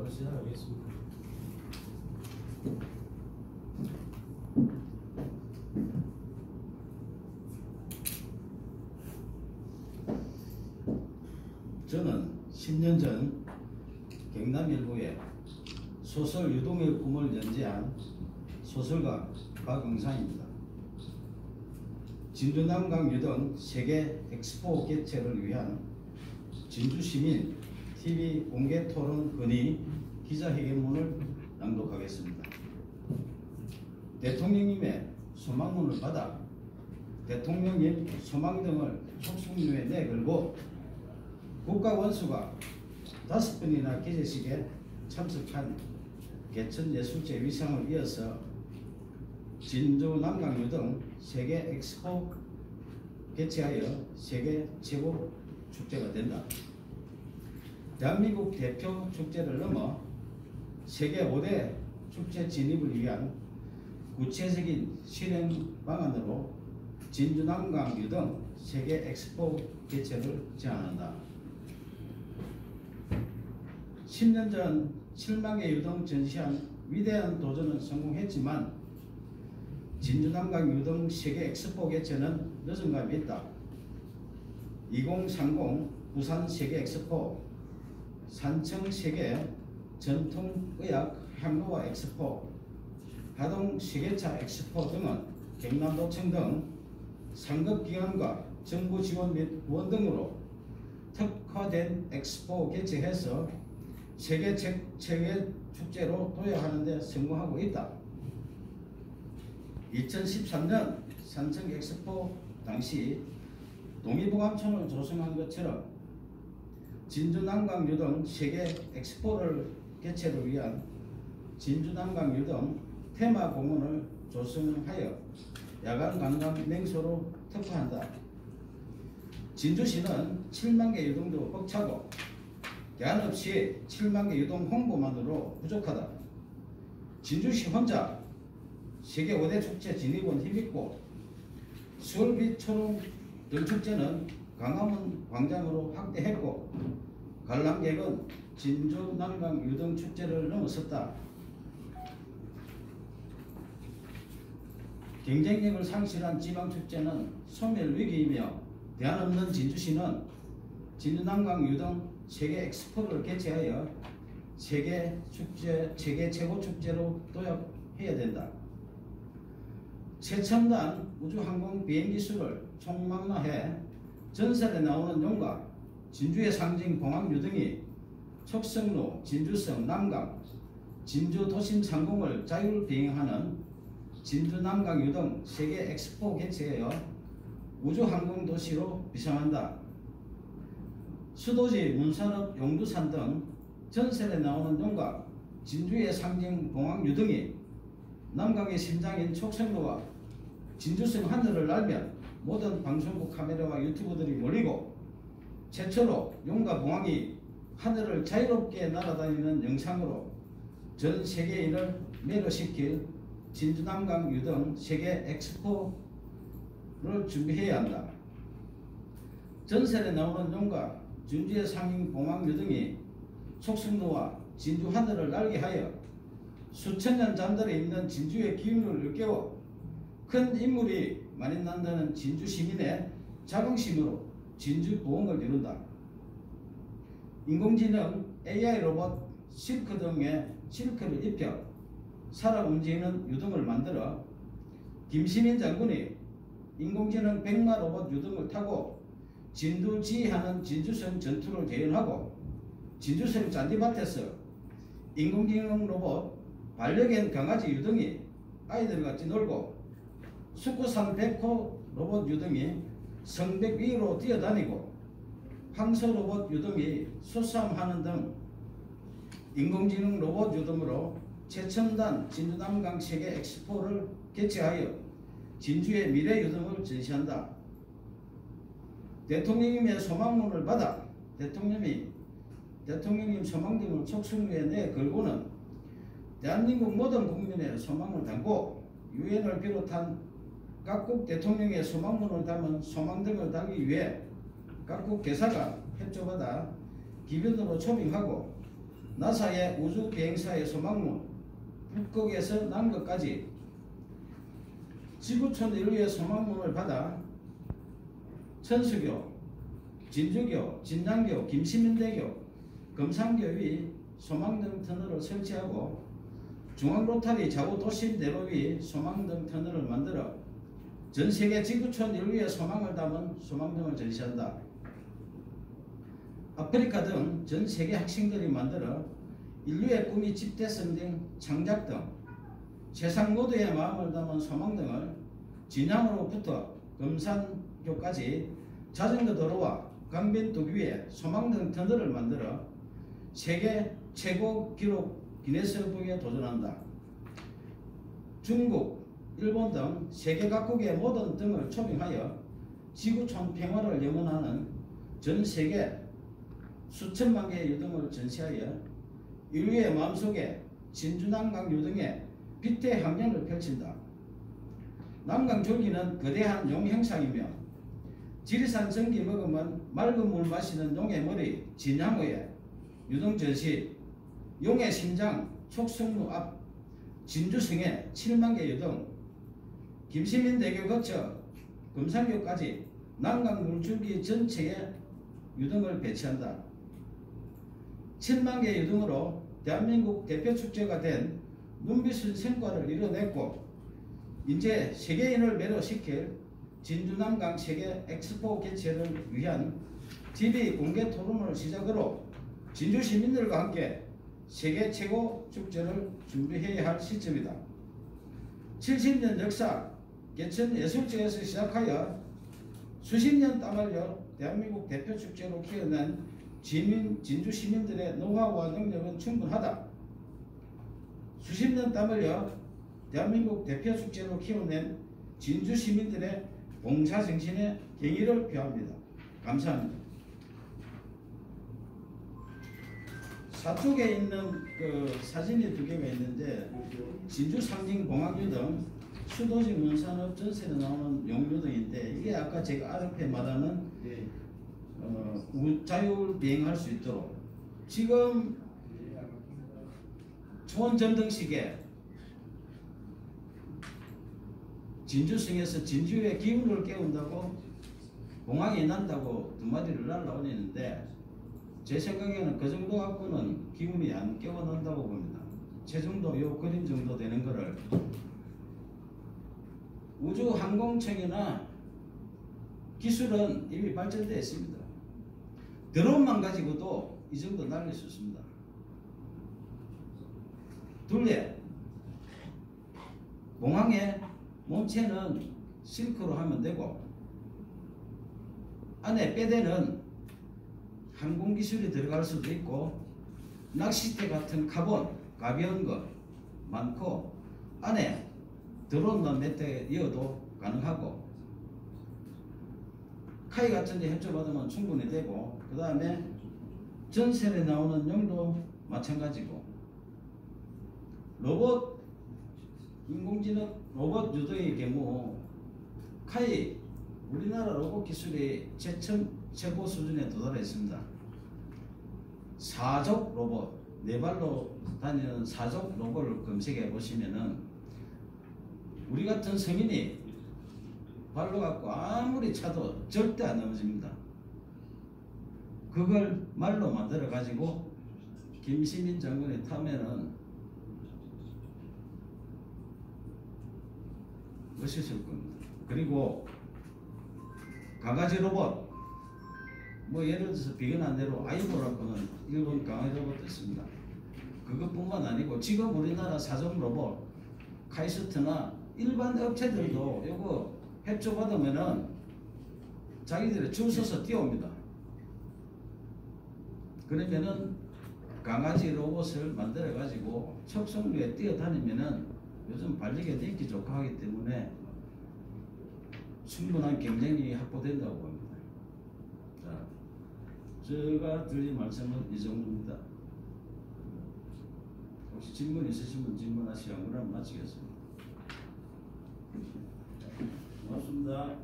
바로 시작하겠습니다. 저는 10년 전 경남 일부에 소설 유동의 꿈을 연재한 소설가 박응상입니다. 진주남강 유동 세계 엑스포 개최를 위한 진주시민 TV 공개 토론 건의 기자회견문을 낭독하겠습니다. 대통령님의 소망문을 받아 대통령님 소망등을 촉순류에 내걸고 국가원수가 5번이나 기재식에 참석한 개천예술제 위상을 이어서 진주 남강유 등 세계 엑스포 개최하여 세계 최고 축제가 된다. 대한민국 대표 축제를 넘어 세계 5대 축제 진입을 위한 구체적인 실행 방안으로 진주 남강유 등 세계 엑스포 개최를 제안한다. 10년 전 7망의 유등 전시한 위대한 도전은 성공했지만 진주 남강 유등 세계 엑스포 개최는 늦은 감이 있다. 2030 부산 세계 엑스포, 산청 세계 전통의학 향로와 엑스포, 하동 세계차 엑스포 등은 경남도청 등 상급기관과 정부 지원 및 후원 등으로 특화된 엑스포 개최해서 세계 최대 축제로 도약하는 데 성공하고 있다. 2013년 산청 엑스포 당시 동의보감촌을 조성한 것처럼 진주 남강 유등 세계 엑스포를 개최를 위한 진주 남강 유등 테마 공원을 조성하여 야간 관광 명소로 특화한다. 진주시는 7만 개 유등도 벅차고 대안없이 7만 개 유동 홍보만으로 부족하다. 진주시 혼자 세계 5대 축제 진입은 힘있고 수월빛 초롱 등축제는 광화문 광장으로 확대했고 관람객은 진주 남강 유등 축제를 넘어섰다. 경쟁력을 상실한 지방축제는 소멸위기이며 대안 없는 진주시는 진주 남강 유등 세계 엑스포를 개최하여 세계 최고 축제로 도약해야 된다. 최첨단 우주항공 비행기술을 총망라해 전설에 나오는 용과 진주의 상징 봉황 유등이 촉성로, 진주성, 남강, 진주 도심 상공을 자율 비행하는 진주 남강 유등 세계 엑스포 개최하여 우주항공 도시로 비상한다. 수도지, 문산읍, 용두산 등 전설에 나오는 용과 진주의 상징 봉황 유등이 남강의 심장인 촉성로와 진주성 하늘을 날면 모든 방송국 카메라와 유튜버들이 몰리고 최초로 용과 봉황이 하늘을 자유롭게 날아다니는 영상으로 전 세계인을 매료시킬 진주 남강 유등 세계 엑스포를 준비해야 한다. 전설에 나오는 용과 진주의 상징 봉황 유등이 촉성로와 진주 하늘을 날게 하여 수천 년 잠들어 있는 진주의 기운을 일깨워 큰 인물이 많이 난다는 진주 시민의 자긍심으로 진주 부흥을 이룬다. 인공지능, AI 로봇, 실크 등의 실크를 입혀 살아 움직이는 유등을 만들어 김시민 장군이 인공지능 백마 로봇 유등을 타고 진두지휘하는 진주성 전투를 재현하고 진주성 잔디밭에서 인공지능 로봇 반려견 강아지 유등이 아이들과 같이 놀고 숙구산 백호 로봇 유등이 성백 위로 뛰어다니고 황소 로봇 유등이 수싸움하는 등 인공지능 로봇 유등으로 최첨단 진주 남강 세계 엑스포를 개최하여 진주의 미래 유등을 전시한다. 대통령님의 소망문을 받아 대통령님 소망등을 촉순위에 내걸고는 대한민국 모든 국민의 소망을 담고 유엔을 비롯한 각국 대통령의 소망문을 담은 소망등을 달기 위해 각국 개사가 협조받아 기변으로 초빙하고 나사의 우주 비행사의 소망문, 북극에서 남극까지 지구촌 인류의 소망문을 받아 천수교, 진주교, 진장교, 김시민대교, 금산교위 소망등 터널을 설치하고 중앙로타리 좌우 도심 대로 위 소망등 터널을 만들어 전세계 지구촌 인류의 소망을 담은 소망등을 전시한다. 아프리카 등 전세계 학생들이 만들어 인류의 꿈이 집대성 등 창작등 세상 모두의 마음을 담은 소망등을 진양으로부터 금산교까지 자전거 도로와 강변도기 위에 소망등 터널을 만들어 세계 최고 기록 기네스북에 도전한다. 중국, 일본 등 세계 각국의 모든 등을 초빙하여 지구촌 평화를 염원하는 전 세계 수천만 개의 유등을 전시하여 인류의 마음속에 진주남강 유등의 빛의 항쟁을 펼친다. 남강줄기는 거대한 용 형상이며 지리산 전기 먹으면 맑은 물 마시는 용의 머리 진양호의 유등 전시, 용의 심장 촉성루 앞 진주성의 7만 개 유등, 김시민대교 거쳐 금산교까지 남강 물줄기 전체에 유등을 배치한다. 7만 개 유등으로 대한민국 대표 축제가 된 눈빛의 성과를 이뤄냈고 이제 세계인을 매료시킬 진주남강 세계 엑스포 개최를 위한 TV 공개 토론을 시작으로 진주 시민들과 함께 세계 최고 축제를 준비해야 할 시점이다. 70년 역사 개천 예술제에서 시작하여 수십 년 땀 흘려 대한민국 대표 축제로 키워낸 진주 시민들의 노하우와 능력은 충분하다. 수십 년 땀 흘려 대한민국 대표 축제로 키워낸 진주 시민들의 봉사정신에 경의를 표합니다. 감사합니다. 사쪽에 있는 그 사진이 두 개가 있는데 진주 상징 봉학유 등 수도지 문산업 전선에 나오는 용유 등인데 이게 아까 제가 앞에 말하는 자율 비행할 수 있도록 지금 초원전등식에 진주성에서 진주의 기운을 깨운다고 공항이 난다고 두 마디를 날라올리는데 제 생각에는 그 정도 갖고는 기운이 안 깨어난다고 봅니다. 체중도 요 그림 정도 되는 거를 우주항공청이나 기술은 이미 발전되어 있습니다. 드론만 가지고도 이 정도 날릴 수 있습니다. 둘째, 공항의 몸체는 싱크로 하면 되고 안에 빼대는 항공기술이 들어갈 수도 있고 낚싯대 같은 카본, 가벼운 거 많고 안에 드론만 몇 대 이어도 가능하고 카이 같은 데 협조받으면 충분히 되고 그 다음에 전설에 나오는 용도 마찬가지고 로봇 인공지능 로봇 유도의 경우 카이 우리나라 로봇 기술이 최고 수준에 도달했습니다. 사족 로봇, 네 발로 다니는 사족 로봇을 검색해 보시면은 우리 같은 성인이 발로 갖고 아무리 차도 절대 안 넘어집니다. 그걸 말로 만들어 가지고 김시민 장군이 타면은 멋있을 겁니다. 그리고 강아지 로봇 뭐 예를 들어서 비근한 대로 아이보라고는 일본 강아지 로봇도 있습니다. 그것뿐만 아니고 지금 우리나라 사종 로봇 카이스트나 일반 업체들도 이거 협조받으면은 자기들이 줄 서서 뛰어옵니다. 그러면은 강아지 로봇을 만들어 가지고 척성루에 뛰어다니면은 요즘 발리게 인기 좋고 하기 때문에 충분한 경쟁력이 확보된다고 봅니다. 자, 제가 드린 말씀은 이 정도입니다. 혹시 질문 있으시면 질문하시고 그럼 마치겠습니다. 고맙습니다.